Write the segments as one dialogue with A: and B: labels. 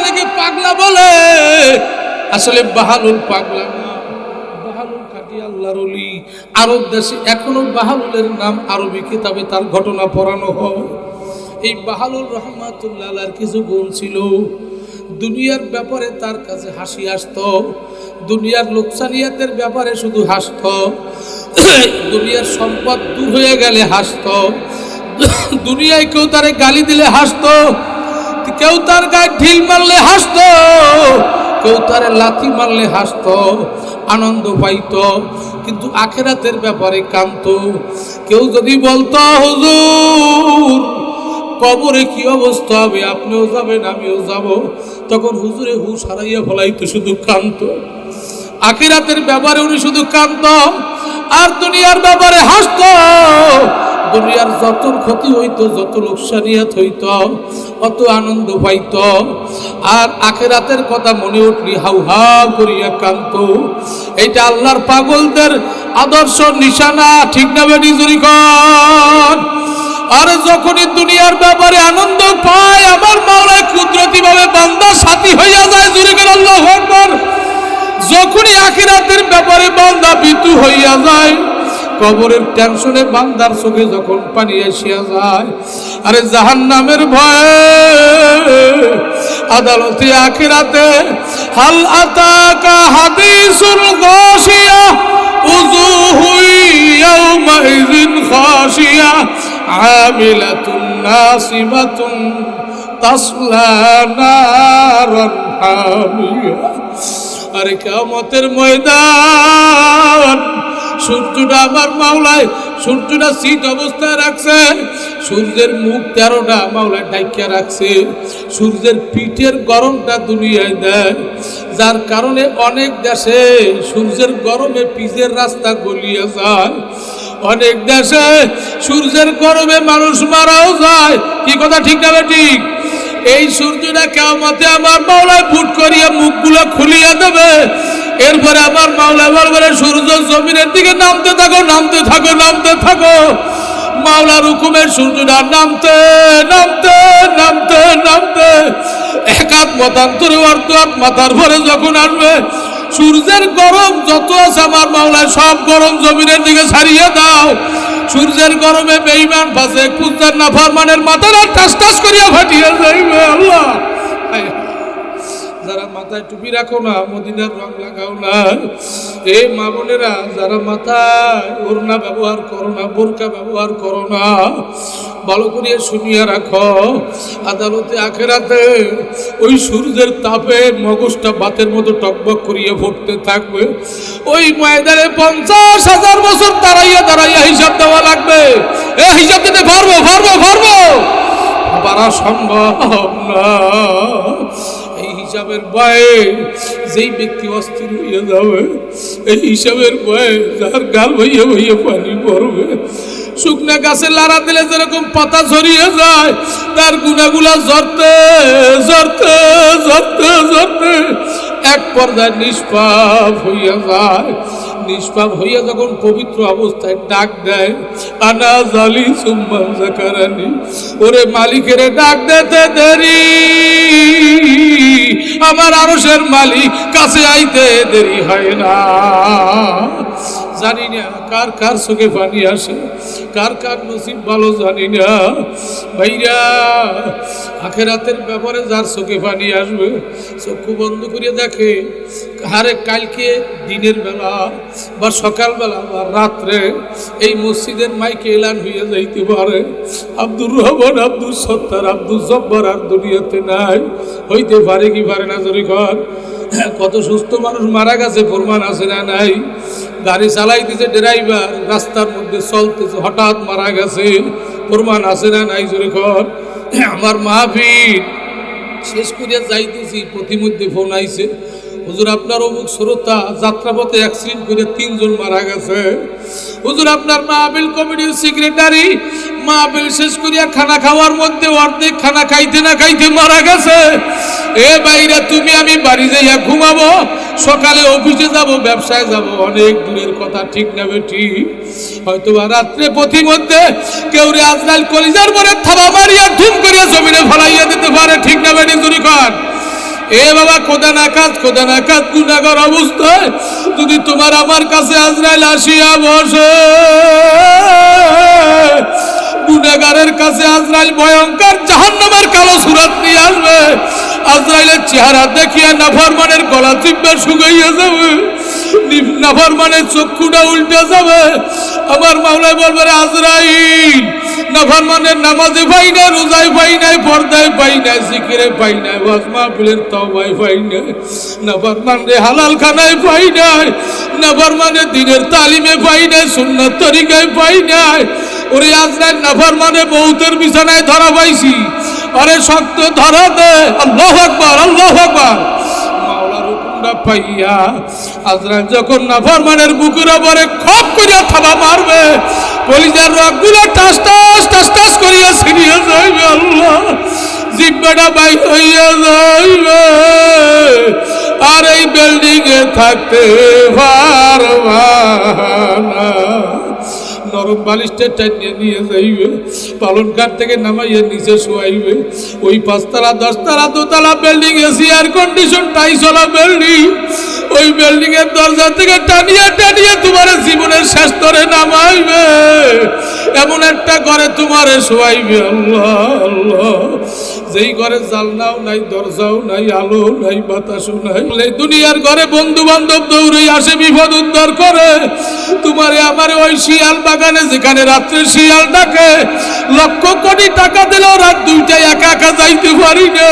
A: অনেকে পাগলা বলে, আসলে বাহালুল পাগলা না, বাহালুল খাঁটি আল্লাহর ওলি। আরব দেশে এখনো বাহালুলের নাম আরবি কিতাবে তার ঘটনা পড়ানো হয়। এই বাহালুল রহমাতুল্লাহ আলাইহির কিছু গুণ ছিল। দুনিয়ার ব্যাপারে তার কাছে হাসি আসতো, দুনিয়ার লোকসানিয়াতের ব্যাপারে শুধু হাসতো, দুনিয়ার সম্পদ দূর হয়ে গেলে হাসতো, দুনিয়ায় কেউ তারে গালি দিলে হাসতো, কেউ তার গায়ে ঢিল মারলে হাসতো, কেউ তারে লাথি মারলে হাসতো, আনন্দ পাইতো। কিন্তু আখিরাতের ব্যাপারে কাঁদতো। কেউ যদি বলতো হুজুর কবরে কি অবস্থা হবে, আপনিও যাবেন আমিও যাব, তখন হুজুরে হুশ হারাইয়া ফেলাইতো, শুধু কাঁদতো। আখিরাতের ব্যাপারে উনি শুধু কাঁদতো আর দুনিয়ার ব্যাপারে হাসতো। দুনিয়ার যত ক্ষতি হইতো, যত লোকসানিয়াত হইতো, অত আনন্দ পাইত। আর আখিরাতের কথা মনে উঠলি হাউ হাউ করিয়া কাঁদতো। এইটা আল্লাহর পাগলদের আদর্শ নিশানা, ঠিক না বেটি জুরি কর? আর যখনই দুনিয়ার ব্যাপারে আনন্দ পায়, আমার মাওলায় কুদরতি ভাবে বান্দার সাথী হইয়া যায়, জুরি করে আল্লাহু আকবার। যখনই আখিরাতের ব্যাপারে বান্দা ভীতু হইয়া যায়, কবরের টেনশনে বান্দার চোখে যখন পানি আসিয়া যায়, আরে জাহান্নামের ভয়ে আদালতে আখিরাতে হাল আতাকা হাদিসুল গাশিয়া উজুহু ইয়াউমাইযিন খাশিয়া আমিলাতুন নাসিবাতুন তাসলা নারান হামিয়া। আরে কিয়ামতের ময়দান, সূর্যটা আমার মাওলায়, সূর্যটা শীত অবস্থায় রাখছে, সূর্যের মুখ 13টা মাওলায় ঢাকিয়া রাখছে, সূর্যের পিঠের গরমটা দুনিয়ায় দেয়, যার কারণে অনেক দেশে সূর্যের গরমে পিচের রাস্তা গলিয়ে যায়, অনেক দেশে সূর্যের গরমে মানুষ মারাও যায়। কি কথা ঠিক না ঠিক? এই সূর্যটা কিয়ামতে আমার মাওলায় ফুট করিয়া মুখগুলো খুলিয়া দেবে। এরপরে আমার মাওলা বলবে সূর্য জমিনের দিকে নামতে থাকো, নামতে থাকো, নামতে থাকো। মাওলার হুকুমে সূর্যটা নামতে নামতে নামতে নামতে এক হাত মতান্তরে অর্ধ হাত মাথার ভরে যখন আসবে, সূর্যের গরম যত আছে আমার মাওলায় সব গরম জমিনের দিকে ছাড়িয়ে দাও। সূর্যের গরমে বেঈমান ফাসিক ফুজ্জার নাফরমানের মাথাটা টাস টাস করিয়া ফাটিয়ে যাইবে। আল্লাহ, যারা মাথায় টুপি রাখো না, মদিনার রং লাগাও না, এই মা বোনেরা যারা মাথায় ওড়না ব্যবহার করো না, বোরকা ব্যবহার করো না, ভালো করে শুনিয়া রাখো, আদালতে আখিরাতে ওই সূর্যের তাপে মগজটা বাতের মতো টকবক করিয়া ফুটতে থাকবে। ওই ময়দানে 50,000 বছর দাঁড়াইয়া দাঁড়াইয়া হিসাব দেওয়া লাগবে। এই হিসাব দিতে পারবো পারবো পারবো পারা সম্ভব না। এই হিসাবের ভয়ে যেই ব্যক্তি অস্থির হইয়া যাবে, এই হিসাবের ভয়ে যার গাল হইয়া হইয়া পানি পড়বে। শুকনা গাছে লাড়া দিলে যেরকম পাতা ঝরিয়ে যায়, তার গুণাগুলা ঝরতে ঝরতে ঝরতে ঝরতে এক পর্যায়ে নিষ্পাপ হইয়া যায়। নিষ্পাপ হইয়া যখন পবিত্র অবস্থায় ডাক দেয়, আনা জালি সুম্মান যাকারানি, ওরে মালিকের ডাক দিতে দেরি, আমার আরশের মালিক কাছে আইতে দেরি হয় না। জানি না কার কার চোখে পানি আসে, কার কার নসিব ভালো জানি না। ভাইরা, আখিরাতের ব্যাপারে যার চোখে পানি আসবে, চক্ষু বন্ধ করিয়া দেখে, আরে কালকে দিনের বেলা বা সকালবেলা বা রাত্রে এই মসজিদের মাইকে এলান হইয়া যাইতে পারে, আব্দুর রহমান, আব্দুল সত্তার, আব্দুল জব্বার আর দুনিয়াতে নাই। হইতে পারে কি পারে না? জরিখন কত সুস্থ মানুষ মারা গেছে, প্রমাণ আছে না নাই? গাড়ি চালাইতেছে ড্রাইভার, রাস্তার মধ্যে চলতেছে, হঠাৎ মারা গেছে, প্রমাণ আছে না নাই? জরিখন আমার মাহফিল শেষ করিয়া যাইতেছি, প্রতিমধ্যে ফোন আইছে, হুজুর আপনার অমুক শ্রোতা যাত্রাপথে অ্যাক্সিডেন্ট করে 3 জন মারা গেছে। হুজুর আপনার মাহফিল কমিটির সেক্রেটারি মাহফিল শেষ করিয়া খানা খাওয়ার মধ্যে অর্ধেক খানা খাইতে না খাইতে মারা গেছে। এ বাইরা, তুমি আমি বাড়ি যাইয়া ঘুমাবো, সকালে অফিসে যাব, ব্যবসায় যাব, অনেক দূরের কথা, ঠিক না বেটি? হয়তো বা রাত্রে পথিমধ্যে কেউ রে আজরাইল কলিজার পরে থাবা মারিয়া ধুম করিয়া জমিনে ফলাইয়া দিতে পারে, ঠিক না বেটি? জুরি কর এ বাবা, খোদা না কাজ গুনাহগার অবস্থায় যদি তোমার আমার কাছে আজরাইল আসিয়া বসে, গুনাহগারের কাছে আজরাইল ভয়ঙ্কর জাহান্নামের কালো সূরত নিয়ে আসবে। আজরাইলের চেহারা দেখিয়া নাফরমানের গলা চিপে শুকাইয়া যাবে, নাফরমানের চক্ষুটা উল্টে যাবে। আমার মাওলা বলবে, আজরাইল, নাফরমানের নামাজে পাই নাই, রোজায় পাই নাই, পর্দায় পাই নাই, জিকিরে পাই নাই, ওয়াজ মাহফিলের তওবায় পাই নাই, নাফরমানের হালাল খানায় পাই নাই, নাফরমানের দ্বীনের তালিমে পাই নাই, সুন্নাত তরিকায় পাই নাই। ওরে আজরাইল, নাফরমানের মউতের বিছানায় ধরা পাইছি, আরে শক্ত ধরা দে। আল্লাহু আকবার, আল্লাহু আকবার। মাওলার হুকুমটা পাইয়া আজরাইল যখন নাফরমানের বুকের উপরে খপ করিয়া থাবা মারবে, কলিজার রগগুলো টাস টাস টাস টাস করিয়া ছিড়িয়া যাইবে। আল্লাহ, জিব্বাটা বাইর হইয়া যাইবে, আর এই বিল্ডিং এ থাকতে পারবা না। নরম বালিশটা টাইনিয়ে নিয়ে যাইবে, পালন কাঠ থেকে নামাইয়া নিচে শোয়াইবে। ওই 5 তলা 10 তলা 2 তলা বিল্ডিং, এসি এয়ার কন্ডিশন টাইসলা বিল্ডিং, ওই বিল্ডিং এর দরজা থেকে টানিয়া টানিয়া তোমার জীবনের শেষ স্তরে নামাইবে, এমন একটা ঘরে তোমারে শোয়াইবে। আল্লাহ আল্লাহ, যেই ঘরে জানলাও নাই, দরজাও নাই, আলো নাই, বাতাসও নাই, এই দুনিয়ার ঘরে বন্ধু বান্ধব দৌড়ে আসে বিপদ উদ্ধার করে, তোমারে আমার ওই শিয়াল বাগানে যেখানে রাত্রে শিয়াল ডাকে, লক্ষ কোটি টাকা দিলেও রাত 2টায় একা একা যাইতে পারি না,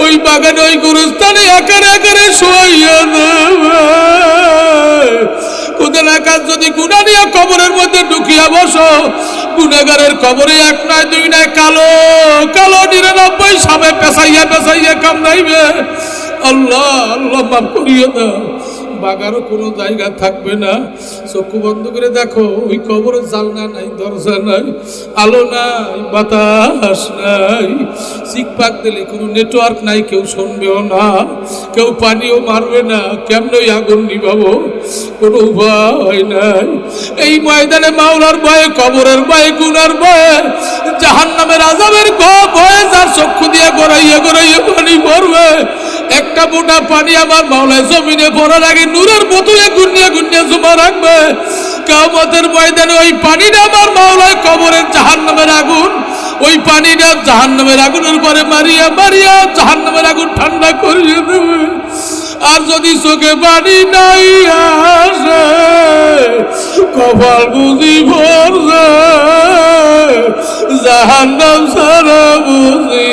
A: ওই বাগানে ওই গুরুস্থানে একারে একারে শোয়াইয়া দেবে। কোথায় একাজ যদি গুনাহ নিয়ে কবরের মধ্যে ঢুকিয়া বসো, গুনাহগারের কবরে 1 নয় 2 নয়, কালো কালো 99 সাপে পেঁচাইয়া পেঁচাইয়া কামড়াইবে। আল্লাহ আল্লাহ, মাফ করিয়ে দাও। বাগারও কোনো জায়গা থাকবে না। চক্ষু বন্ধ করে দেখো, ওই কবরে জানলা নাই, দরজা নাই, আলো নাই, বাতাস নাই, চিকপাক দিলে কোনো নেটওয়ার্ক নাই, কেউ শুনবেও না, কেউ পানিও মারবে না, কেমন আগুন নিভাবো, কোনো উপায় নাই। এই ময়দানে মাওলার ভয়ে, কবরের ভয়ে, গুনার ভয়ে, জাহান্নামের আযাবের ভয়ে যার চক্ষু দিয়ে গড়াইয়া গড়াইয়া পানি পড়বে, একটা মোটা পানি আমার মাওলায় জমিনে পড়ার আগে নূরের বোতলে গুনিয়ে গুনিয়ে জমা রাখবে। কিয়ামতের ময়দানে ওই পানিটা আমার মাওলায় কবরের জাহান্নামের আগুন, ওই পানিটা জাহান্নামের আগুনের পরে মারিয়া মারিয়া জাহান্নামের আগুন ঠান্ডা করিয়ে দেবে। আর যদি চোখে পানি নাই আসে, কপাল বুঝি ভরছে, জাহান্নাম ছাড়া বুঝি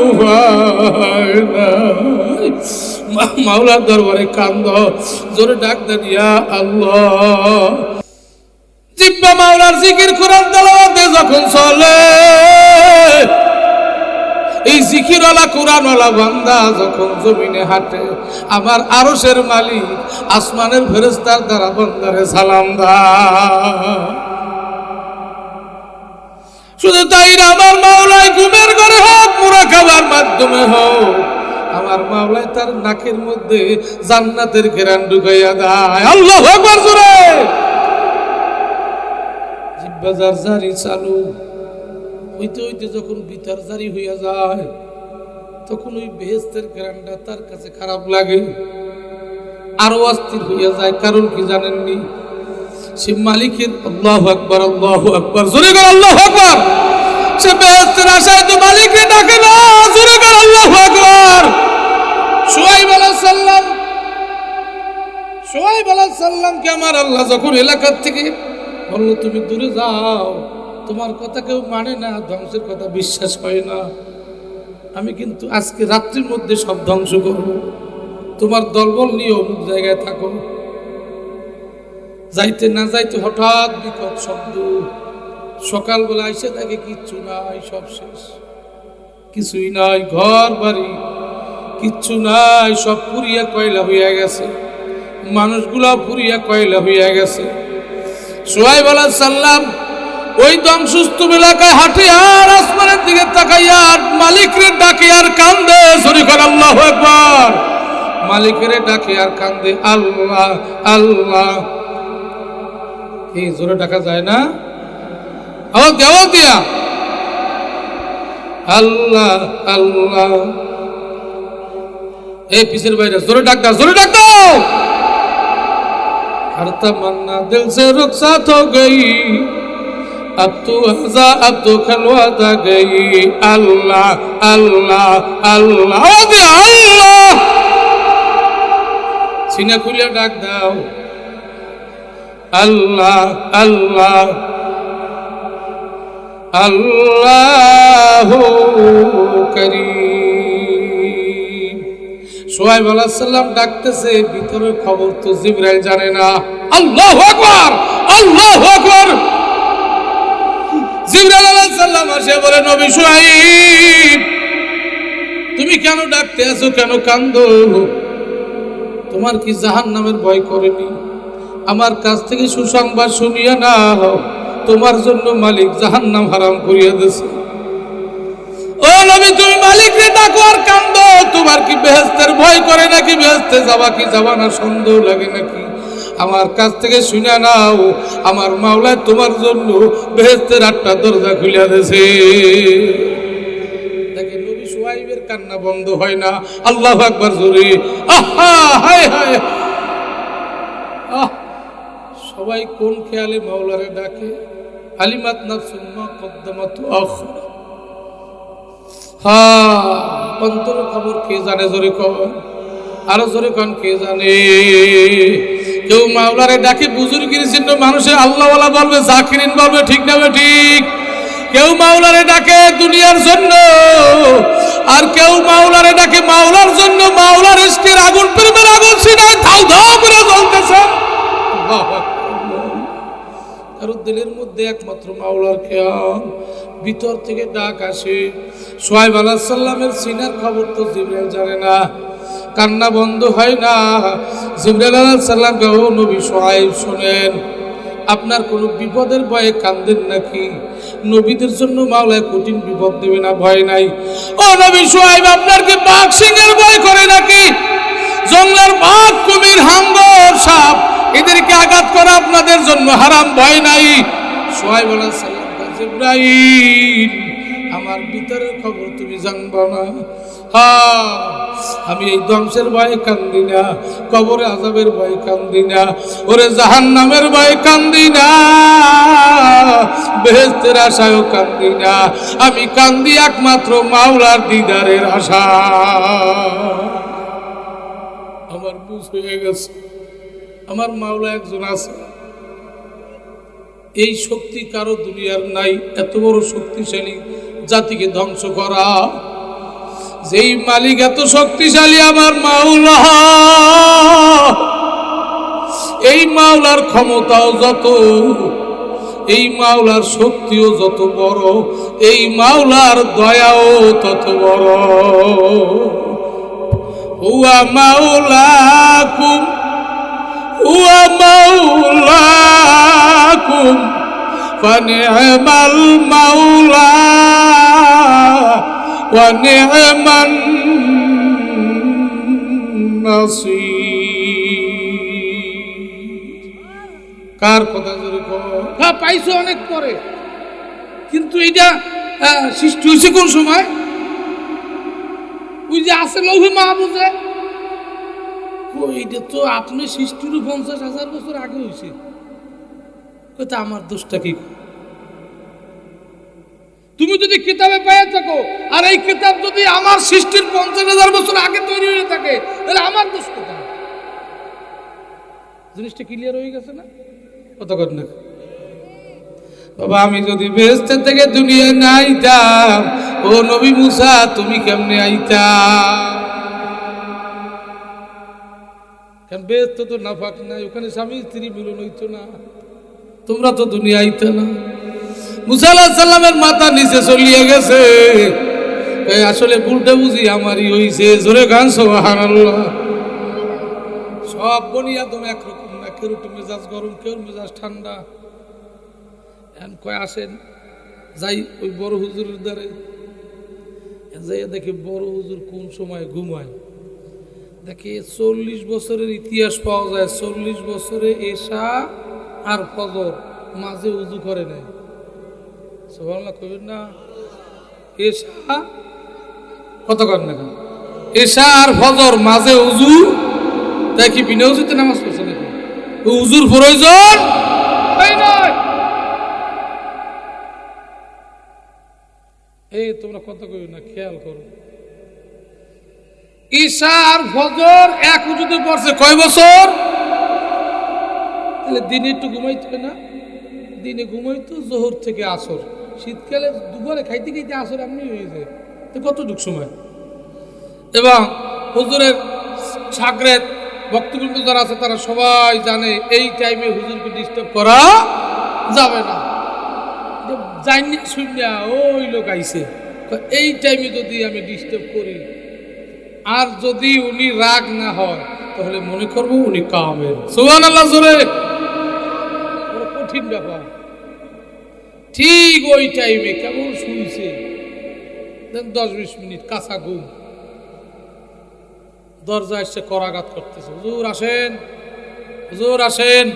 A: উপায় নাই। মাওলার দরবারে কান্দ, জোরে ডাক দিয়া আল্লাহ। জিব্বা মাওলার জিকির কোরআন তেলাওয়াতে যখন চলে, এই জিকিরওয়ালা কোরআনওয়ালা বান্দা যখন জমিনে হাঁটে, আমার আরশের মালিক আসমানের ফেরেশতার দ্বারা বান্দারে সালাম দেয়। শুধু তাই না, আমার মাওলাই ঘুমের ঘরে হোক, মুরাকাবার মাধ্যমে হোক, আমার মাওলাই তার নাকের মধ্যে জান্নাতের ঘেরান ঢুকাইয়া দেয়। আল্লাহু আকবার জোরে। জিহ্বা যার জারি চালু হইতে হইতে যখন ভিতর জারি হইয়া যায়, তখন ওই বেহেশতের ঘেরানটা তার কাছে খারাপ লাগে, আরো অস্থির হইয়া যায়। কারণ কি জানেননি? সে মালিকের, আল্লাহু আকবার, আল্লাহু আকবার জোরে করে, আল্লাহু আকবার। সে বেহেশতের আশায় তো মালিককে ডাকে না, জোরে করে আল্লাহু আকবার। শুআয়ব আলাইহিস সালামকে আমার আল্লাহ যখন এলাকার থেকে বলল, তুমি দূরে যাও, তোমার কথা কেউ মানে না, ধ্বংসের কথা বিশ্বাস হয় না, আমি কিন্তু আজকে রাত্রির মধ্যে সব ধ্বংস করব, তোমার দলবল নিয়ে অমুক জায়গায় থাকো। যাইতে না যাইতে হঠাৎ বিকট শব্দ, সকালবেলা এসে দেখে কিচ্ছু নাই, সব শেষ, কিছুই নাই, ঘর বাড়ি কিচ্ছু নাই, সব পুড়িয়া কয়লা হইয়া গেছে, মানুষগুলা পুড়িয়া কয়লা হইয়া গেছে। শুআয়ব আলাইহিস সালাম ওই ধ্বংসস্তূপ এলাকায় হাঁটে আর আসমানের দিকে তাকাইয়া মালিকরে ডাকে আর কান্দে। সরি কর, আল্লাহু আকবার। মালিকরে ডাকে আর কান্দে, আল্লাহ আল্লাহ। এই জোরে ডাকা যায় না? আওয়াজ দিয়া আল্লাহ আল্লাহ। এই পিছের বাইরে জোরে ডাক দাও, জোরে ডাক দাও। हर तमन्ना दिल से रुखसात हो गई, अब तू हज़ा अब तो खलवाता गई। अल्लाह अल्लाह अल्लाह अल्लाह, सीना खुले डाक दाओ। अल्लाह अल्लाह अल्लाह करीम। সোহাইব আলাইহিস সালাম ডাকতেছে, ভিতরের খবর তো জিবরাইল জানে না। আল্লাহু আকবার, আল্লাহু আকবার। জিবরাইল আলাইহিস সালাম এসে বলে, নবী সোহাইব, তুমি কেন ডাকতে আছো, কেন কান্দো? তোমার কি জাহান্নামের ভয় করেনি? আমার কাছ থেকে সুসংবাদ শুনিয়া নাও, তোমার জন্য মালিক জাহান্নাম হারাম করিয়া দিয়েছে। ও নবী, তুমি মালিককে ডাকো আর কান্দো। তোমার কি বেহেশতের ভয় করে নাকি? বেহেশতে যাবা কি যাবা না সন্দেহ লাগে নাকি? আমার কাছ থেকে শুনে নাও, আমার মাওলা তোমার জন্য বেহেশতের 8টা দরজা খুলিয়া দিয়েছে। দেখে নবী সোহাইবের কান্না বন্ধ হয় না। আল্লাহু আকবার জোরে। আহা হায় হায়। সবাই কোন খেয়ালে মাওলারে ডাকে? আলিমাত নাফসুন মা কদ্দামাত আখিরা। অন্তর খবর কে জানে? জোরে কন, আরো জোরে কন, কে জানে? কেউ মাওলারে ডাকে বুজুর্গির চিহ্ন, মানুষের আল্লাহওয়ালা বলবে, জাকিরিন বলবে, ঠিক না ঠিক? কেউ মাওলারে ডাকে দুনিয়ার জন্য, আর কেউ মাওলারে ডাকে মাওলার জন্য। মাওলার ইশকের আগুন, প্রেমের আগুন সিনায় ধাউ ধাউ করে জ্বলতেছে। কারো দিলের মধ্যে একমাত্র মাওলার খেয়াল, ভিতর থেকে ডাক আসে। সোহাইব আলাইহিস সালামের সিনার খবর তো জিবরাইল জানে না, কান্না বন্ধ হয় না। জিবরাইল আলাইহিস সালাম কে, ও নবী সোহাইব শুনেন, আপনার কোনো বিপদের ভয়ে কান্দেন নাকি? নবীদের জন্য মাওলায় কঠিন বিপদ দেবে না, ভয় নাই। ও নবী সোহাইব, আপনার কি বাঘ সিংহের ভয় করে নাকি? জঙ্গলের বাঘ, কুমির, হাঙ্গর, সাপ, এদেরকে আঘাত করা আপনাদের জন্য হারাম, ভয় নাই। সোহাইব আলাইহিস সালাম কে, জিবরাইল, আমার ভিতরের খবর তুমি জানবা না। আমি এই ধ্বংসের ভয়ে কান্দি না, কবরে আযাবের ভয়ে কান্দি না, ওরে জাহান্নামের ভয়ে কান্দি না, বেহেশতের আশায়ও কান্দি না। আমি কান্দি একমাত্র মাওলার দিদারের আশা। আমার বুঝ হয়ে গেছে, আমার মাওলা একজন আছে। এই শক্তি কারো দুনিয়ার নাই, এত বড় শক্তিশালী জাতিকে ধ্বংস করা। যেই মালিক এত শক্তিশালী, আমার মাওলা, এই মাওলার ক্ষমতাও যত, এই মাওলার শক্তিও যত বড়, এই মাওলার দয়াও তত বড়। হুয়া মাওলাকুম, হুয়া মাওলাকুম ফানি'মাল মাওলা ওয়া নি'মান নাসীর। কার কথা জোরে কর। হ্যাঁ, পাইছো অনেক পরে, কিন্তু এটা সৃষ্টি হয়েছে কোন সময়? ওই যে আছে লৌহে মাহফুজে, এইটা তো আপনি সৃষ্টির 50,000 বছর আগে হয়েছে। তা আমার দোষটা কি? তুমি যদি কিতাবে পেয়ে থাকো, আর এই কিতাব যদি আমার সৃষ্টির 50,000 বছর আগে তৈরি হয়ে থাকে, তাহলে আমার দোষ কোথায়? জিনিসটা ক্লিয়ার হয়ে গেছে না? কথা কর না বাবা। আমি যদি বেহেশত থেকে দুনিয়ায় না আইতাম, ও নবী মুসা, তুমি কেমনে আইতা? কারণ বেহেশত তো নাফাক নাই, ওখানে স্বামী স্ত্রী মিলন হইতো না, তোমরা তো দুনিয়া আইতা না। মুসা আলাইহিস সালামের মাথা নিচে চলিয়ে গেছে। আসলে ভুলটা বুঝি আমারই হইছে। জোরে গান সুবহানাল্লাহ। সব বনি আদম একরকম না, কেউ মেজাজ গরম, কেউ মেজাজ ঠান্ডা। এখন কয় আসেন যাই ওই বড় হুজুরের দ্বারে যাই, দেখি বড় হুজুর কোন সময় ঘুমায়। দেখি 40 বছরের ইতিহাস পাওয়া যায়, 40 বছরে এশা আর ফজর মাঝে উজু করে নাই। সুবহানাল্লাহ কইবেন না? এশা কত করেন না, এশা আর ফজর মাঝে উজু, তাই কি বিনা উজুতে নামাজ পড়ছে নাকি? উজুর প্রয়োজন নয়। এই তোমরা কথা কই না, খেয়াল করো। ঈশা আর ফজর এক উজুতে পড়ছে কয় বছর? তাহলে দিনে একটু ঘুমাইতে না, দিনে ঘুমাইতো জোহর থেকে আসর, শীতকালে দুপুরে খাইতে খাইতে আসর এমনি হয়ে যায়, তো কতটুকু সময়। এবং হুজুরের সাগরেদ বক্তবৃন্দ যারা আছে তারা সবাই জানে এই টাইমে হুজুরকে ডিস্টার্ব করা যাবে না। জানি শুনিয়া ওই লোক আইছে, এই টাইমে যদি আমি ডিস্টার্ব করি আর যদি উনি রাগ না হয় তাহলে মনে করবো উনি কামেল। সুবহানাল্লাহ জোরে। কঠিন ব্যাপার। ঠিক ওই টাইমে কেমন শুনছে 10-20 মিনিট কাঁচা ঘুম, দরজা এসে করাঘাত করতেছে, হুজুর আসেন, হুজুর আসেন।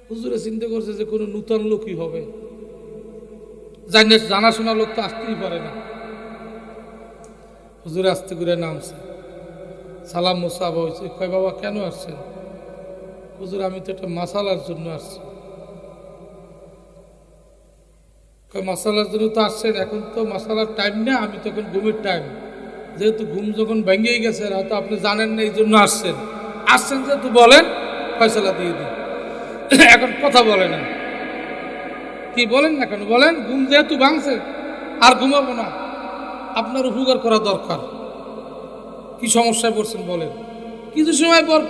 A: হুজুরে চিন্তা করছে যে কোনো নূতন লোকই হবে, জানাশোনা লোক তো আসতেই পারে না। হুজুরে আস্তে করে নামছে, সালাম মুসাফা হয়েছে। কয় বাবা কেন আসছেন? হুজুর আমি তো একটা মাসালার জন্য আসছি। কয় মাসালার জন্য তো আসছেন, এখন তো মাসালার টাইম না, আমি তো এখন ঘুমের টাইম, যেহেতু ঘুম যখন ভেঙেই গেছে হয়তো আপনি জানেন না এই জন্য আসছেন। আসছেন যেহেতু বলেন, ফয়সালা দিয়ে দিন। এখন কথা বলে না, কি বলেন না কেন বলেন। ঘুম যেহেতু ভাঙছে আর ঘুমাবো না, আপনার উপকার করা দরকার। কি সমস্যায় পড়ছেন বলেন। কিছু সময় পর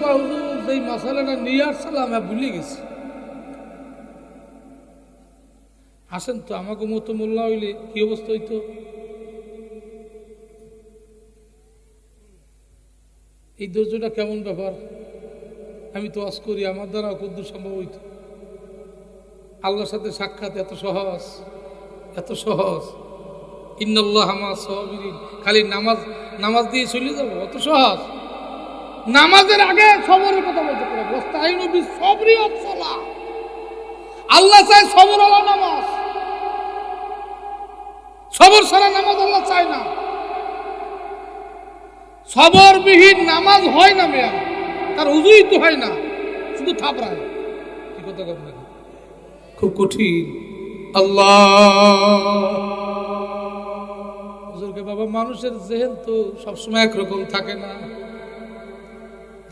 A: যেই মশালাটা নিয়ে আসছিলাম আমি ভুলে গেছি। আসেন তো, আমাকে মতো মোল্লা হইলে কি অবস্থা হইতো। এই ধৈর্যটা কেমন ব্যাপার। আমি তো ওয়াজ করি, আমার দ্বারা কদ্দুর সম্ভব হইতো। আল্লাহর সাথে সাক্ষাৎ এত সহজ, এত সহজ। ইন্নাল্লাহা মা'আস সাবিরিন, খালি নামাজ দিয়ে চলে যাবো, অত সহজ। নামাজের আগে সবরের কথা বলতে পারে। ওয়াস্তাইনু বিস-সাবরি ওয়াস-সালাহ। আল্লাহ চায় সবর ওয়ালা নামাজ, সবর ছাড়া নামাজ আল্লাহ চায় না। সবরবিহীন নামাজ হয় না মেয়া, তার উযুই তো হয় না, শুধু থাপড়ায়। কি কথা কর না, খুব কঠিন। আল্লাহ হুজুরকে বাবা, মানুষের জেহেন তো সবসময় একরকম থাকে না।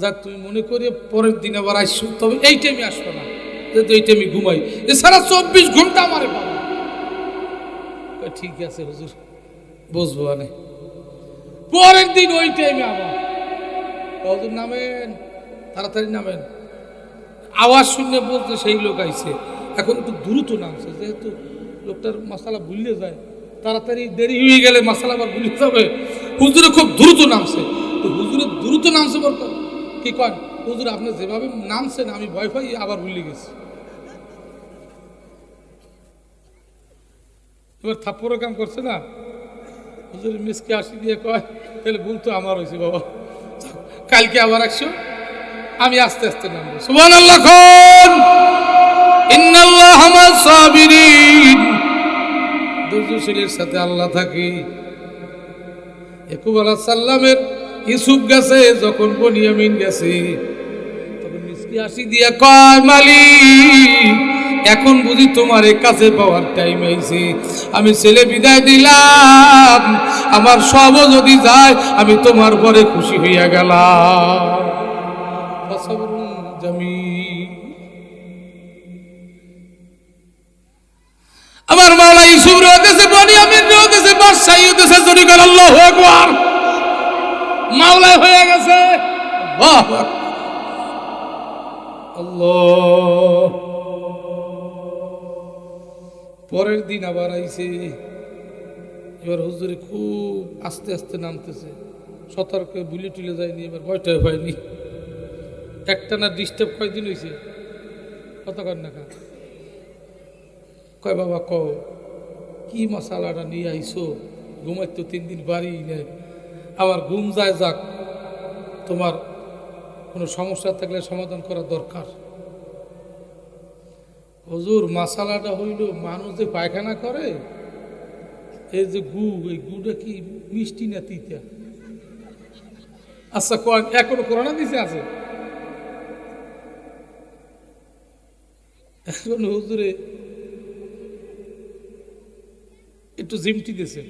A: যাক তুমি মনে করি পরের দিন আবার আসছো, তবে এই টাইমে আসবো না, যেহেতু এই টাইমে ঘুমাই, এছাড়া 24 ঘন্টা আমারে পাবো। ঠিক আছে হুজুর, বুঝবো আনে। পরের দিন ওই টাইমে আবার হুজুর নামেন, তাড়াতাড়ি নামেন। আওয়াজ শুনে বলতে সেই লোক আইছে, এখন একটু দ্রুত নামছে, যেহেতু লোকটার মশালা ভুলে যায়, তাড়াতাড়ি দেরি হয়ে গেলে মশালা আবার ভুলে যাবে। হুজুরে খুব দ্রুত নামছে, তো হুজুরে দ্রুত নামছে বলতো কি কন, হুজুর আপনি যেভাবে নামছেন আমি ভয় পাই আবার ভুলে গেছি। এবার থাপ্পড়ের কাম করছে না, হুজুর মিসকে আসি দিয়ে কয় তাহলে ভুল তো আমার হয়েছে বাবা, কালকে আবার একশো আমি আস্তে আস্তে নামবো। সুবহানাল্লাহ খান। ইন্নাল্লাহা মা'আস সাবিরিন, ধৈর্যশীলের সাথে আল্লাহ থাকে। ইয়াকুব আলাইহিস সালামের ইউসুফ গেছে যখন, বনিয়ামিন গেছে তখন মিসকি আসি দিয়া কয় মালিক এখন বুঝি তোমার কাছে পাওয়ার টাইম আইছে, আমি ছেলে বিদায় দিলাম, আমার সব যদি যায় আমি তোমার পরে খুশি হইয়া গেলাম। আমার মাওলা ইউসুফ রয়েছে, বনিয়ামিন রয়েছে, বাদশাহ হইতেছে, জোরে করে আল্লাহু আকবার। মাওলা হয়ে গেছে। আল্লাহ। পরের দিন আবার আইছে, এবার হুজুরে খুব আস্তে আস্তে নামতেছে, সতর্ক ভুলে টুলে যায়নি, এবার ভয়টাই হয়নি। একটা না ডিস্টার্ব কয়দিন হয়েছে, কত কর না কয় বাবা কও কি মশালাটা নিয়ে আইসো, ঘুমাই তো 3 দিন বাড়ি নেই, আমার ঘুম যায়, যাক তোমার কোনো সমস্যা থাকলে সমাধান করা দরকার। হুজুর মশালাটা হইল মানুষ যে পায়খানা করে এই যে গু, এই গুটা কি মিষ্টি না তিতা? আচ্ছা কোন এখনো করোনা দিছে আছে এখন হুজুরে একটু জিমটি দিছে।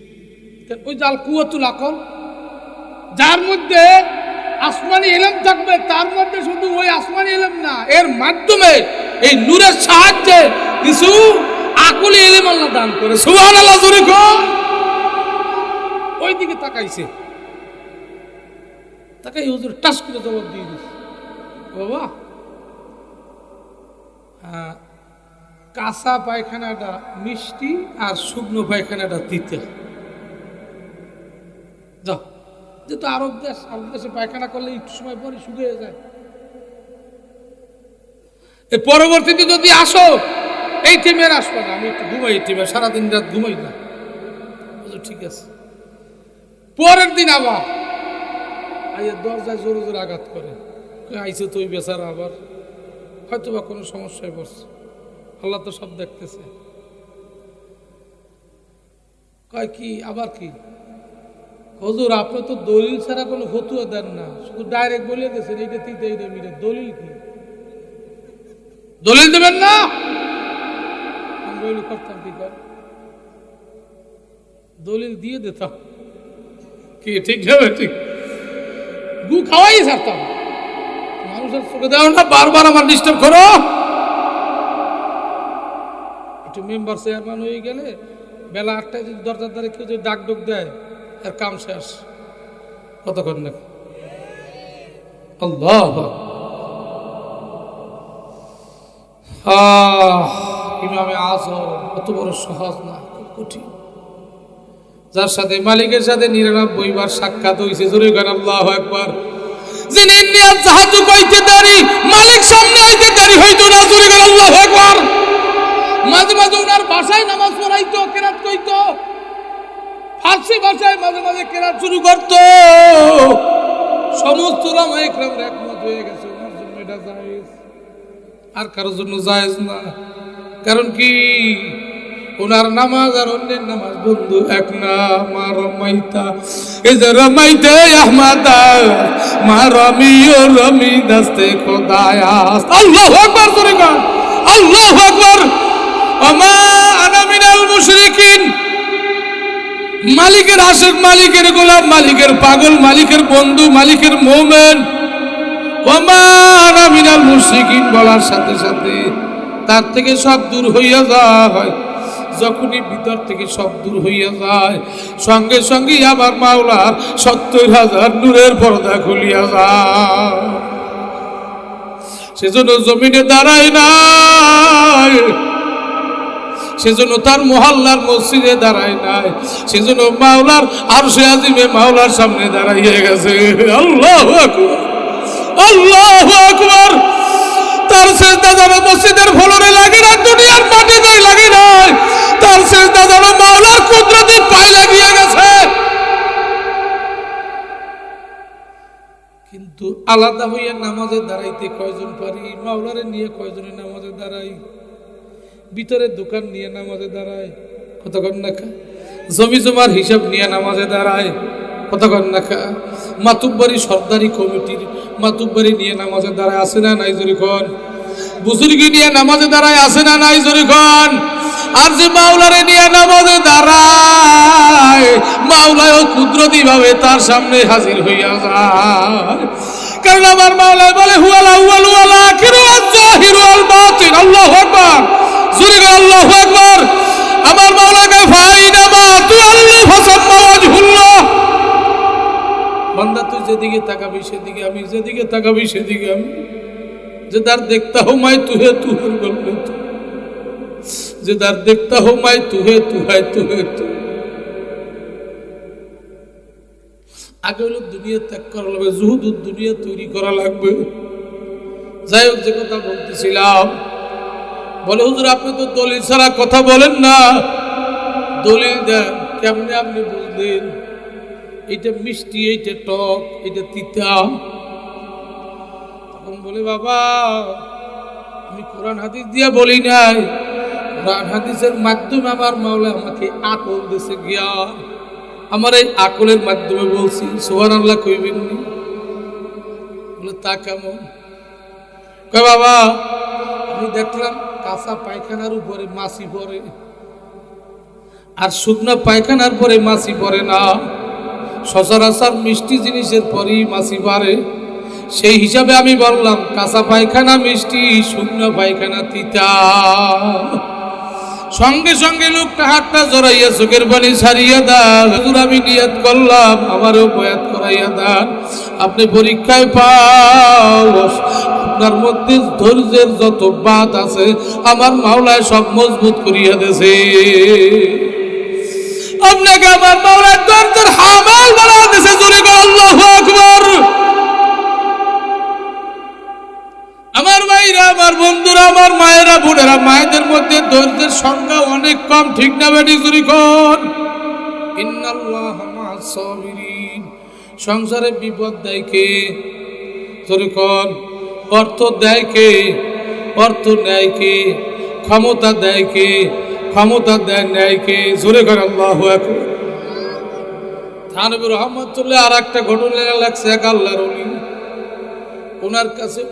A: ওই জাল কুয়াতুল আকল, যার মধ্যে আসমানি ইলম থাকবে, তার মধ্যে শুধু ওই আসমানি ইলম না, এর মাধ্যমে এই নূরের সাহায্যে কিছু আকুলি ইলম আল্লাহ দান করে। সুবহানাল্লাহ জোরে কর। ওই দিকে তাকাইছে, তাকাই হুজুর টাস করে জবাব দিয়ে দিছে, বাবা কাঁচা পায়খানাটা মিষ্টি আর শুকনো পায়খানাটা তিতা। যাও, যেহেতু আরব দেশে পায়খানা করলে একটু সময় পরে শুকিয়ে যায়। এর পরবর্তীতে যদি আসো এই টিমের আসবে না, আমি একটু ঘুমাই, টিমে সারাদিন রাত ঘুমাই না। ঠিক আছে। পরের দিন আবার আইয়া দরজায় জোরে জোরে আঘাত করে, আইসে তুই বেচারা আবার হয়তো বা কোনো সমস্যায় পড়ছে, আল্লাহ তো সব দেখতেছে। কয় কি আবার কি হুজুর, আপনি তো দলিল ছাড়া কোনো ফতুয়া দেন না, শুধু ডাইরেক্ট বলে গেছেন এইটা তিতে এইটা মিলে, দলিল কি? দলিল দেবেন না? আমি দলিল করতাম কি কর, দলিল দিয়ে দিতাম কি? ঠিক যাবে, ঠিক গু খাওয়াই ছাড়তাম। মানুষের চোখে দেওয়া না, বারবার আমার ডিস্টার্ব করো। একটু মেম্বার চেয়ারম্যান হয়ে গেলে বেলা 8টায় যদি দরজার দ্বারে কেউ যদি ডাক ডোক দেয়, আর কাম শেষ। কতক্ষণ নাকি? আল্লাহ ইমামে আজম কত বড় সহজ না, খুব কঠিন। যার সাথে মালিকের সাথে 99 বার সাক্ষাৎ হয়েছে, জোরে গান আল্লাহু আকবার। যিনি নিয়াত জাহাতু কইতে দেরি, মালিক সামনে আইতে দেরি হইতো না, জোরে গান আল্লাহু আকবার। মাঝে মাঝে ওনার ভাষায় নামাজ পড়াইতো, কেরাত কইতো, ফার্সি ভাষায় মাঝে মাঝে কেরাত শুরু করতো। সমস্ত উলামা ইকরাম একমত হয়ে গেছে ওনার জন্য এটা জায়েজ, আর কারোর জন্য জায়েজ না। কারণ কি? ওনার নামাজ আর অন্যের নামাজ বন্ধু এক না। মা রমাইতা এই যে রমাইতে আহমাদা, মা রমিও রমি দস্তে খোদায়া। আল্লাহু আকবার জোরে কর, আল্লাহু আকবার। ওমা আনা মিনাল মুশরিকিন। মালিকের আশিক, মালিকের গোলাম, মালিকের পাগল, মালিকের বন্ধু, মালিকের মুমিন। ওমা আনা মিনাল মুশরিকিন বলার সাথে সাথে তার থেকে সব দূর হইয়া যায়। যখনই ভিতর থেকে সব দূর হইয়া যায়, সঙ্গে সঙ্গে আবার মাওলার 70,000 নূরের পর্দা খুলিয়া যায়। সেজন্য জমিনে দাঁড়ায় নাই, সেজন্য তার মহল্লার মসজিদে দাঁড়ায় নাই, সেজন্য মাওলার আরশে আজিমে মাওলার সামনে দাঁড়াইয়া গেছে। আল্লাহু আকবার, আল্লাহু আকবার। তার সেজদা যেন মসজিদের ফ্লোরে লাগে না, দুনিয়ার মাটিতে লাগে নাই, তার সেজদা যেন মাওলার কুদরতে পায়ে লাগিয়ে গেছে। কিন্তু আলাদা হইয়া নামাজে দাঁড়াইতে কয়জন পারি? মাওলারে নিয়ে কয়জনে নামাজে দাঁড়াই? ভিতরে দোকান নিয়ে নামাজে দাঁড়ায়, কতক্ষণ না খা? জমি জমার হিসাব নিয়ে নামাজে দাঁড়ায়, কতক্ষণ না খা? মাতুব্বারি সরদারি কমিটির মাতুব্বারি নিয়ে নামাজে দাঁড়ায়, আসে না নাই জোরে কোন? বুজুর্গি নিয়ে নামাজে দাঁড়ায়, আসে না নাই জোরে কোন? আর যে মাওলারে নিয়ে নামাজে দাঁড়ায়, মাওলাও কুদরতি ভাবে তার সামনে হাজির হইয়া যায়। কারণ আমার মাওলা বলে হুয়াল আউয়াল ওয়াল আখির ওয়াল জাহির ওয়াল বাতিন। আল্লাহু আকবার, জোরে বল আল্লাহু আকবার। আমার মাওলা কয় ফাইনামা তুআল্লু ফাসাম্মা ওয়াজহুল্লাহ। বান্দা তুই যেদিকে তাকাবি সেদিকে আমি, যেদিকে তাকাবি সেদিকে আমি। যেদার দেখতা হো মাই তুহে তুহে বলবে তু, যেদার দেখতা হো মাই তুহে তুহে তুহে তু। আগে হলো দুনিয়া ত্যাগ করা লাগবে, জুহুদুদ দুনিয়া তৈরি করা লাগবে। যাই হোক, যে কথা বলতেছিলাম, বলে হুজুর আপনি তো দলিল ছাড়া কথা বলেন না, দলিল দেন। কেমনে আপনি বুঝলেন এইটা মিষ্টি, এইটা টক, এইটা তিতা? তখন বলে বাবা আমি কোরআন হাদিস দিয়া বলি নাই, কোরআন হাদিসের মাধ্যমে আমার মাওলা আমাকে আকল দিয়েছে, জ্ঞান। আমার এই আকলের মাধ্যমে বলছি সুবহানাল্লাহ কইবেন নি? বলে তা কেমন? কয় বাবা আমি দেখলাম কাঁচা পায়খানার উপরে মাছি পড়ে, আর শুকনা পায়খানার পরে মাছি পড়ে না। সচরাচর মিষ্টি জিনিসের পরেই মাছি পারে। সেই হিসাবে আমি বললাম কাঁচা পায়খানা মিষ্টি, শুকনো পায়খানা তিতা। সঙ্গে সঙ্গে লোকটা হাতটা জড়াইয়া চোখের পানি ছাড়িয়া দেন। হুজুর আমি নিয়ত করলাম আমারও বয়াত করাইয়া দেন, আপনি পরীক্ষায় পাস। আপনার মধ্যে ধৈর্যের যত বাত আছে আমার মাওলায় সব মজবুত করিয়া দেছে। আপনাকে আমার মাওলায় ধৈর্যের হামেল বানায় দেছে। জোরে বল আল্লাহু আকবার। আমার ভাইরা, আমার বন্ধুরা, আমার মায়েরা, বোনেরা, মায়েদের মধ্যে ধৈর্যের সংখ্যা অনেক কম, ঠিক না বেটি? জোরে কোন ইন্নাল্লাহা মা'আস সাবিরিন। সংসারে বিপদ দেয় কে? জোরে কোন অর্থ দেয় কে? অর্থ নেয় কে? ক্ষমতা দেয় কে? ক্ষমতা দেয় নেয় কে? জোরে কোন আল্লাহু আকবার। থানবী রহমাতুল্লাহ আর একটা ঘটনা লাগছে, এক আল্লাহর ওলি, ওনার কাছে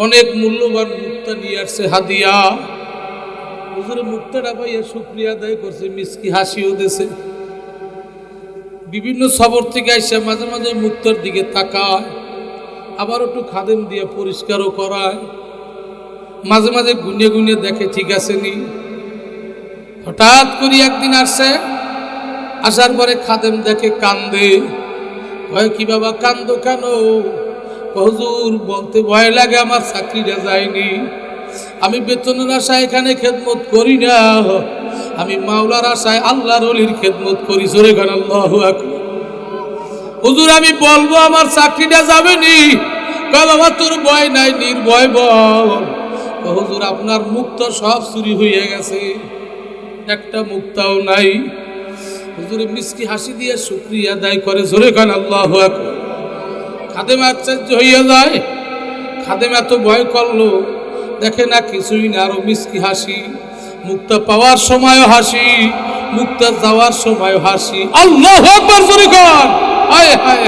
A: অনেক মূল্যবান মুক্তা নিয়ে আসছে হাদিয়া। হুজুর মুক্তাটা পাইয়া শুকরিয়া আদায় করছে, মিষ্টি হাসিও দিয়েছে। বিভিন্ন সবর থেকে আইসা মাঝে মাঝে মুক্তার দিকে তাকায়, আবার একটু খাদেম দিয়ে পরিষ্কারও করায়। মাঝে মাঝে গুনিয়ে গুনিয়ে দেখে ঠিক আছে নি। হঠাৎ করে একদিন আসছে, আসার পরে খাদেম দেখে কান্দে। ভয় কি বাবা কান্দো কেন? হুজুর বলতে ভয় লাগে, আমার চাকরিটা যায়নি। আমি বেতনের আশায় এখানে খেদমত করি না, আমি মাওলার আশায় আল্লাহর ওলির খেদমত করি। জোরে গান আল্লাহু আকবার। হুজুর আমি বলবো আমার চাকরিটা যাবেনি। কয় বাবা তোর ভয় নাই, নির্ভয় বল। হুজুর আপনার মুক্তা সব চুরি হয়ে গেছে, একটা মুক্তাও নাই। হুজুর মিষ্টি হাসি দিয়ে শুকরিয়া আদায় করে। জোরে গান আল্লাহু আকবার। খাদেম আশ্চর্য হইয়া যায়। খাদেম এত ভয় করলো, দেখে না কিছুই না, আরো মিষ্টি হাসি। মুক্তা পাওয়ার সময়ও হাসি, মুক্তা যাওয়ার সময়ও হাসি। আল্লাহু আকবার। জোরে কর। হায় হায়,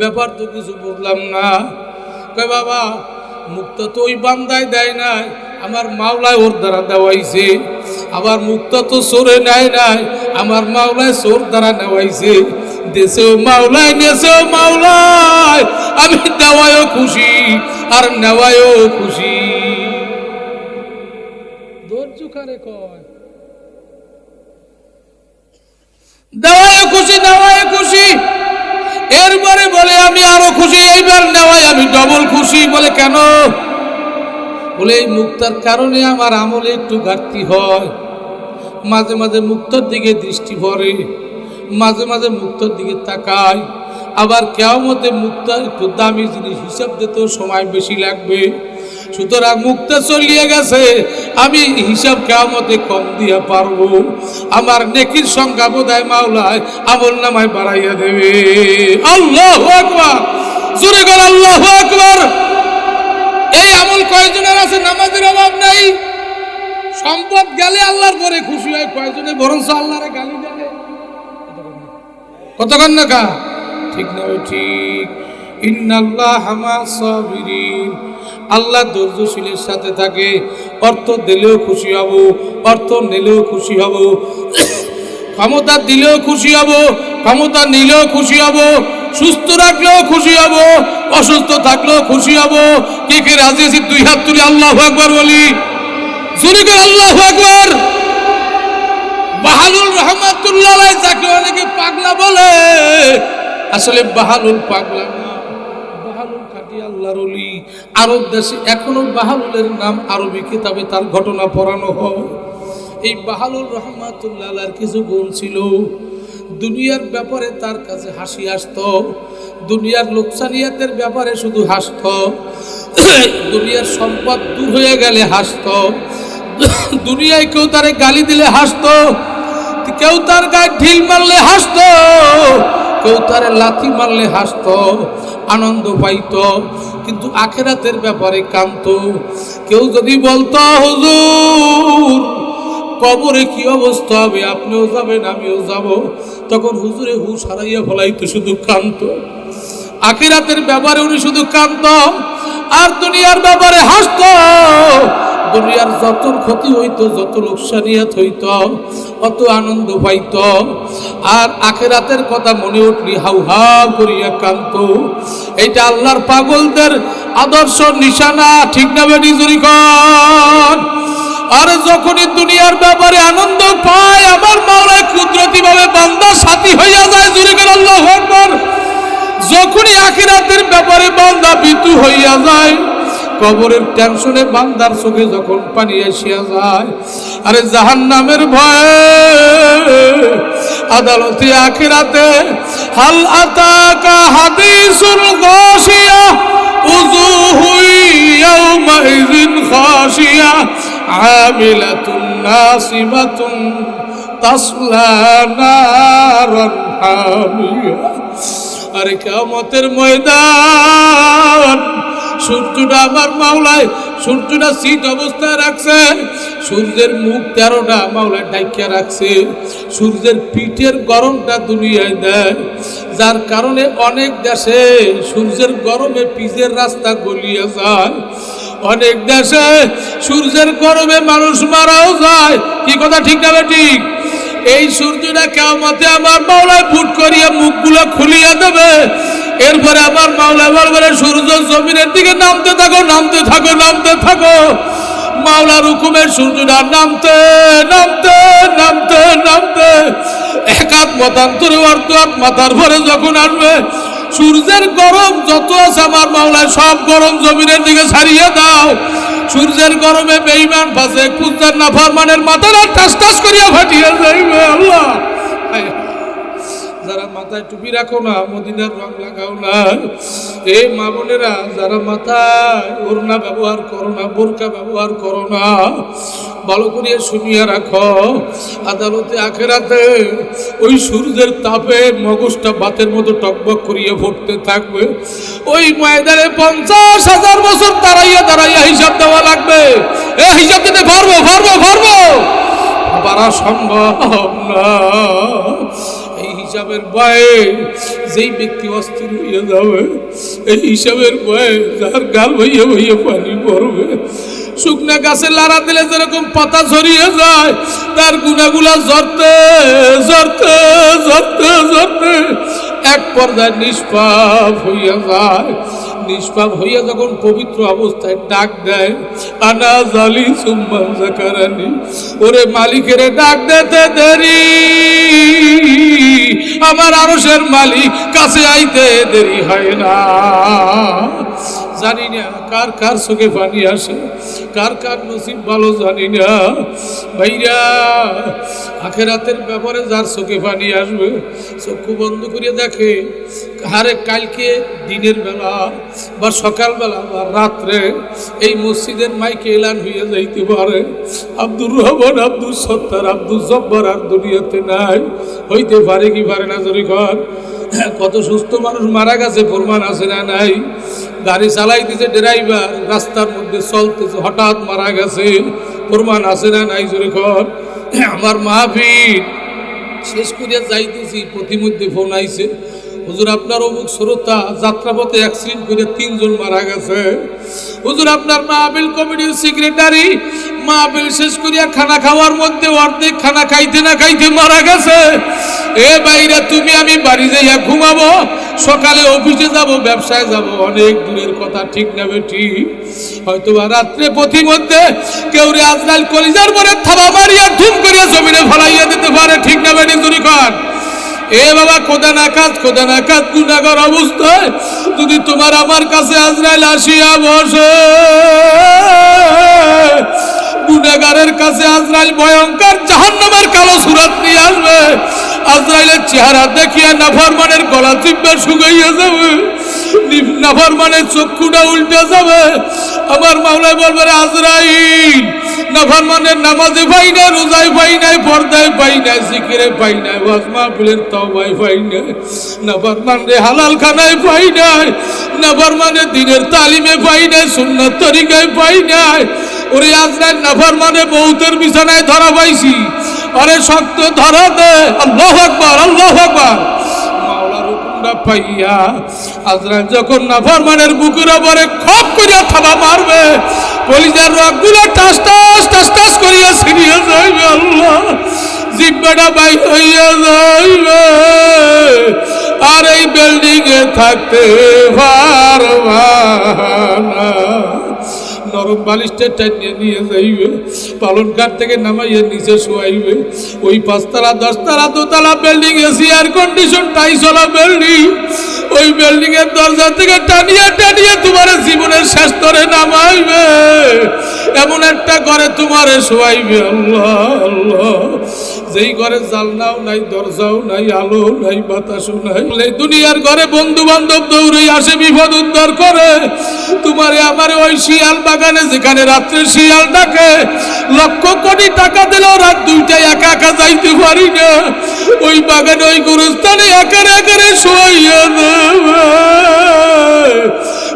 A: ব্যাপার তো কিছু বুঝলাম না। কয় বাবা মুক্তা তো ওই বান্দায় দেয় নাই, আমার মাওলায় ওর দ্বারা দেওয়াইছে। আবার মুক্তা তো চোরে নেয় নাই, আমার মাওলায় চোর দ্বারা নেওয়াইছে। দেশেও মাওলায়, নেশেও মাওলায়, আমি দেওয়ায়ও খুশি আর নেওয়ায়ও খুশি। ধৈর্য কারে কয়? দেওয়ায়ও খুশি, নেওয়ায়ও খুশি। এরপরে বলে আমি আরো খুশি, এইবার নেওয়ায় আমি ডবল খুশি। বলে কেন? বলে এই মুক্তার কারণে আমার আমলে একটু ঘাটতি হয়। মাঝে মাঝে মুক্তার দিকে দৃষ্টি পড়ে, মাঝে মাঝে মুক্তার দিকে তাকায়। আবার কিয়ামতে মুক্তার একটু দামি জিনিস হিসাব দিতেও সময় বেশি লাগবে। সুতরাং মুক্তা চলিয়ে গেছে, আমি হিসাব কিয়ামতে কম দিয়া পারবো। আমার নেকির সংখ্যা বোধহয় মাওলায় আমল নামায় বাড়াইয়া দেবে। আল্লাহু আকবার। জোরে কর আল্লাহু আকবার। এই আমল কয়জনের আছে নামাজের অভাব নাই? সম্পদ গেলে আল্লাহর পরে খুশি হয় কয়জনে, বরঞ্চ আল্লাহরে গালি দেয়। কতক্ষণ না কা ঠিক না? ঠিক। ইন্নাল্লাহা মা'আস সাবিরিন। আল্লাহ ধৈর্যশীলের সাথে থাকে। অর্থ দিলেও খুশি হব, অর্থ নিলেও খুশি হব, ক্ষমতা দিলেও খুশি হব, ক্ষমতা নিলেও খুশি হব, সুস্থ রাখলেও খুশি হব, অসুস্থ থাকলেও খুশি হব। কে কে রাজি আছি? দুই হাত তুলে আল্লাহু আকবার বলি। জোরে করে আল্লাহু আকবার। বাহালুল রহমাতুল্লাহ আলাইহি, যাকে অনেকে পাগলা বলে, আসলে বাহালুল পাগলা না, বাহালুল খাঁটি আল্লাহর ওলি। আরব দেশে এখনো বাহালুলের নাম আরবি কিতাবে তার ঘটনা পড়ানো হয়। এই বাহালুল রহমাতুল্লাহ আলাইহির কিছু গুণ ছিল। দুনিয়ার ব্যাপারে তার কাছে হাসি আসতো, দুনিয়ার লোকসানিয়াতের ব্যাপারে শুধু হাসতো, দুনিয়ার সম্পদ দূর হয়ে গেলে হাসতো, দুনিয়ায় কেউ তারে গালি দিলে হাসতো, কেউ তার গায়ে ঢিল মারলে হাসতো, কেউ তারে লাথি মারলে হাসত, আনন্দ পাইত, কিন্তু আখিরাতের ব্যাপারে কাঁদত। কেউ যদি বলতো হুজুর কবরে কি অবস্থা হবে, আপনিও যাবেন আমিও যাব, তখন হুজুরে হুশ হারাইয়া ফেলাইতো, শুধু কাঁদত। আখিরাতের ব্যাপারে উনি শুধু কাঁদত আর দুনিয়ার ব্যাপারে হাসত। দুনিয়ার যত ক্ষতি হইতো, যত লোকসানিয়াত হইতো, অত আনন্দ পাইত, আর আখিরাতের কথা মনে উঠলি হাউ হাউ করিয়া কাঁদত। এইটা আল্লাহর পাগলদের আদর্শ নিশানা, ঠিক না বেটি জুরি কর? আর যখনই দুনিয়ার ব্যাপারে আনন্দ পায়, আমার মাওলা কুদরতি ভাবে বান্দার সাথী হইয়া যায়, জুরি কর আল্লাহু আকবার। যখনই আখিরাতের ব্যাপারে বান্দা ভীতু হইয়া যায়, কবরের টেনশনে বান্দার চোখে যখন পানি আসিয়া যায়, আরে জাহান্নামের ভয়ে আদালতে আখিরাতে হাল আতাকা হাদিসুল গাশিয়া উজুহু ইয়াউমাইযিন খাশিয়া আমিলাতুন নাসিবাতুন তাসলা নারান হামিয়া। আরে কিয়ামতের ময়দান, সূর্যটা আমার মাওলায়, সূর্যটা শীত অবস্থায় রাখছে, সূর্যের মুখ 13টা মাওলায় ঢাকিয়া রাখছে, সূর্যের পিঠের গরমটা দুনিয়ায় দেয়, যার কারণে অনেক দেশে সূর্যের গরমে পিচের রাস্তা গলিয়ে যায়, অনেক দেশে সূর্যের গরমে মানুষ মারাও যায়। কি কথা ঠিক না ঠিক? এই সূর্যটা কিয়ামতে আমার মাওলায় ফুট করিয়া মুখগুলো খুলিয়া দেবে, এরপরে আমার মাওলা বলবে সূর্য জমিনের দিকে নামতে থাকো, নামতে থাকো, নামতে থাকো। মাওলার হুকুমে সূর্যটা নামতে নামতে নামতে নামতে এক হাত মতান্তরে অর্ধ হাত মাথার ভরে যখন আসবে, সূর্যের গরম যত আছে আমার মাওলায় সব গরম জমিনের দিকে ছাড়িয়ে দাও। সূর্যের গরমে বেঈমান ফাসিক ফুজ্জার নাফরমানের মাথাটা টাস টাস করিয়া ফাটিয়া যাইবে। আল্লাহ, যারা মাথায় টুপি রাখো না, মদিনার রং লাগাও না, এই মা বোনেরা যারা মাথায় ওড়না ব্যবহার করো না, বোরকা ব্যবহার করো না, ভালো করিয়া শুনিয়া রাখো, আদালতে আখিরাতে ওই সূর্যের তাপে মগজটা বাতের মতো টকবক করিয়া ফুটতে থাকবে। ওই ময়দানে 50,000 বছর দাঁড়াইয়া দাঁড়াইয়া হিসাব দেওয়া লাগবে। এ হিসাব দিতে পারবো পারবো পারবো? পারা সম্ভব না। এই হিসাবের ভয়ে যেই ব্যক্তি অস্থির হইয়া যাবে, এই হিসাবের ভয়ে যার গাল হইয়া হইয়া পানি পড়বে। শুকনা গাছে লাড়া দিলে যেরকম পাতা ঝরিয়ে যায়, তার গুণাগুলা ঝরতে ঝরতে ঝরতে ঝরতে এক পর্যায়ে নিষ্পাপ হইয়া যায়। নিষ্পাপ হইয়া যখন পবিত্র অবস্থায় ডাক দেয়, আনা জালি সুম্মান যাকারানি, ওরে মালিকেরে ডাক দিতে দেরি, আমার আরশের মালিক কাছে আইতে দেরি হয় না। জানি না কার কার চোখে পানি আসে, কার কার নসিব ভালো জানি না। ভাইরা, আখিরাতের ব্যাপারে যার চোখে পানি আসবে, চক্ষু বন্ধ করিয়া দেখে, আরে কালকে দিনের বেলা বা সকালবেলা বা রাত্রে এই মসজিদের মাইকে এলান হইয়া যাইতে পারে, আব্দুর রহমান, আব্দুল সত্তার, আব্দুল জব্বার আর দুনিয়াতে নাই। হইতে পারে কি পারে না? জোরে কর। কত সুস্থ মানুষ মারা গেছে, প্রমাণ আছে না নাই? গাড়ি চালাইতেছে ড্রাইভার, রাস্তার মধ্যে চলতেছে, হঠাৎ মারা গেছে, প্রমাণ আছে না নাই? জোরে কর। আমার মাহফিল শেষ করিয়া যাইতেছি, প্রতিমধ্যে ফোন আইছে, হুজুর আপনার অমুক শ্রোতা যাত্রাপথে অ্যাক্সিডেন্ট করে 3 জন মারা গেছে। হুজুর আপনার মাহফিল কমিটির সেক্রেটারি মাহফিল শেষ করিয়া খানা খাওয়ার মধ্যে অর্ধেক খানা খাইতে না খাইতে মারা গেছে। এ বাইরা, তুমি আমি বাড়ি যাইয়া ঘুমাবো, সকালে অফিসে যাব, ব্যবসায় যাব, অনেক দূরের কথা, ঠিক না বেটি? হয়তো রাত্রে প্রতিমধ্যে কেউ রে আজরাইল কলিজার পরে থাবা মারিয়া ধুম করিয়া জমিনে ফলাইয়া দিতে পারে, ঠিক না বেটি? জুরি কর। এ বাবা, খোদা না কাজ গুনাহগার অবস্থায় যদি তোমার আমার কাছে আজরাইল আসিয়া বসে, গুনাহগারের কাছে আজরাইল ভয়ঙ্কর জাহান্নামের কালো সূরত নিয়ে আসবে। আজরাইলের চেহারা দেখিয়া নাফরমানের গলা চিপে শুকাইয়া যাবে, নাফরমানের চক্ষুটা উল্টে যাবে। আমার মাওলা বলবে, আজরাইল নাফরমানের নামাজে পাই না, রোজায় পাই নাই, পর্দায় পাই নাই, জিকিরে পাই নাই, ওয়াজ মাহফিলের তওবায় পাই নাই। নাফরমানের হালাল খানায় পাই নাই, নাফরমানের দ্বীনের তালিমে পাই নাই, সুন্নাত তরিকায় পাই নাই। ওরে আজরাইল নাফরমানের মউতের বিছানায় ধরা পাইছি, আরে শক্ত ধরা দে। আল্লাহু আকবার, আল্লাহু আকবার। মাওলার হুকুমটা পাইয়া আজরাইল যখন নাফরমানের বুকের উপরে খপ করিয়া থাবা মারবে, কলিজার রগগুলো টাস টাস টাস টাস করিয়া ছিড়িয়া যাইবে। আল্লাহ, জিব্বাটা বাইর হইয়া যাইবে, আর এই বিল্ডিং এ থাকতে পারবা না। নরম বালিশটা টানিয়ে নিয়ে যাইবে, পালন কাঠ থেকে নামাইয়া নিচে শোয়াইবে। ওই 5 তলা 10 তলা দোতলা বিল্ডিং, এসি এয়ার কন্ডিশন টাইসলা বিল্ডিং, ওই বিল্ডিং এর দরজা থেকে টানিয়া টানিয়া তোমার জীবনের শেষ স্তরে নামাইবে, এমন একটা ঘরে তোমারে শোয়াইবে। আল্লাহ আল্লাহ, যেই ঘরে জানলাও নাই, দরজাও নাই, আলো নাই, বাতাসও নাই, এই দুনিয়ার ঘরে বন্ধু বান্ধব দৌড়ে আসে বিপদ উদ্ধার করে, তোমারে আমারে ওই শিয়াল বাগানে যেখানে রাত্রে শিয়াল ডাকে, লক্ষ কোটি টাকা দিলেও রাত 2টায় একা একা যাইতে পারি না, ওই বাগানে ওই গুরুস্থানে একারে একারে শোয়াইয়া দেবে।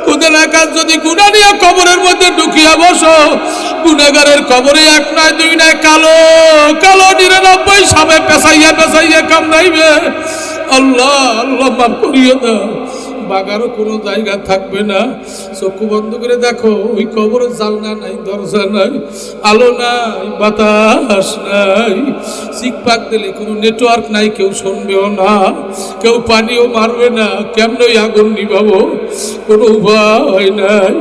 A: কোদের একা যদি গুনাহ নিয়ে কবরের মধ্যে ঢুকিয়া বসো, গুনাহগারের কবরে 1 নয় 2 নয়, কালো কালো 99 সবে পেছাইয়া পেছাইয়া কামড়াইবে। আল্লাহ আল্লাহ, মাফ করিয়ে দাও। বাগারও কোনো জায়গা থাকবে না। চক্ষু বন্ধ করে দেখো, ওই কবরে জানলা নাই, দরজা নাই, আলো নাই, বাতাস নাই, চিকপাক দিলে কোনো নেটওয়ার্ক নাই, কেউ শুনবেও না, কেউ পানিও মারবে না, কেমন আগুন নিভাবো, কোনো উপায় নাই।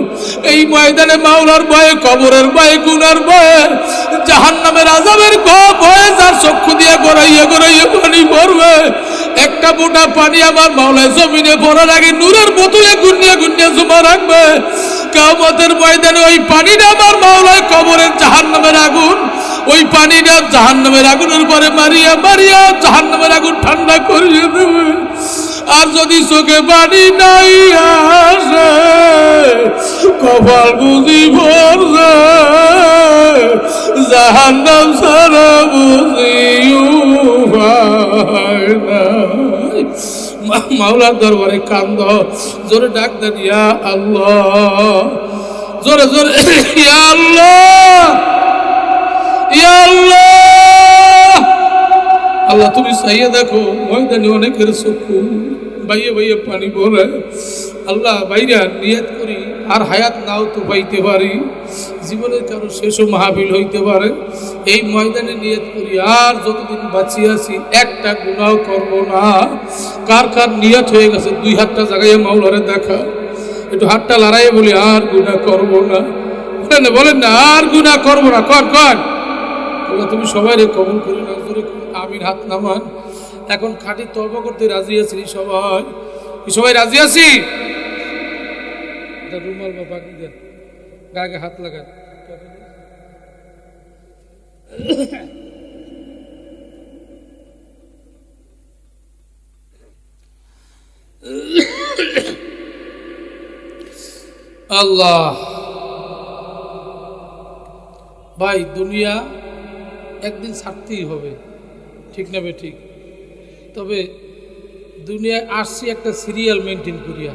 A: এই ময়দানে মাওলার ভয়ে, কবরের ভয়ে, গুনার ভয়ে, জাহান্নামের আযাবের ভয়ে যার চক্ষু দিয়ে গড়াইয়া গড়াইয়া পানি পড়বে, একটা মোটা পানি আমার মাওলায় জমিনে পড়ার আগে নূরের বোতলে গুনিয়া গুনিয়া জমা রাখবে। কিয়ামতের ময়দানে ওই পানিটা আমার মাওলায় কবরের জাহান্নামের আগুন, ওই পানিটা জাহান্নামের আগুনের পরে মারিয়া মারিয়া জাহান্নামের আগুন ঠান্ডা করিয়ে দেবে। আর যদি চোখে পানি নাই আসে, কপাল বুঝি ভরছে, জাহান্নাম ছাড়া বুঝি উপায় নাই। মাওলার দরবারে কান্দ, জোরে ডাক দেন, ইয়া আল্লাহ, জোরে জোরে, ইয়া আল্লাহ, ইয়া আল্লাহ। আল্লাহ তুমি চাইয়ে দেখো, ময়দানে অনেকের চক্ষু বাইয়ে বাইয়ে পানি পড়ে। আল্লাহ, বাইরা নিয়ত করি আর হায়াত নাও তো পাইতে পারি, জীবনের কারো শেষও মাহফিল হইতে পারে। এই ময়দানে নিয়ত করি আর যতদিন বাঁচিয়ে আছি একটা গুনাহ করব না। কার কার নিয়ত হয়ে গেছে 2 হাতটা জায়গায় মাওলারে দেখা, একটু হাতটা লড়াইয়ে বলি আর গুনাহ করব না, বলেন না আর গুনাহ করব না, কর কর। আল্লাহ তুমি সবাইরে কবুল করি না, জোরে আমিন, হাত নামান। এখন খাঁটি তওবা করতে রাজি আছি সবাই, সবাই রাজি আছি? রুমাল বা বাকি দেন, গায়ে হাত লাগান। আল্লাহ ভাই, দুনিয়া একদিন ছাড়তেই হবে, ঠিক না বে ঠিক? তবে দুনিয়ায় আসছি একটা সিরিয়াল মেনটেন করিয়া।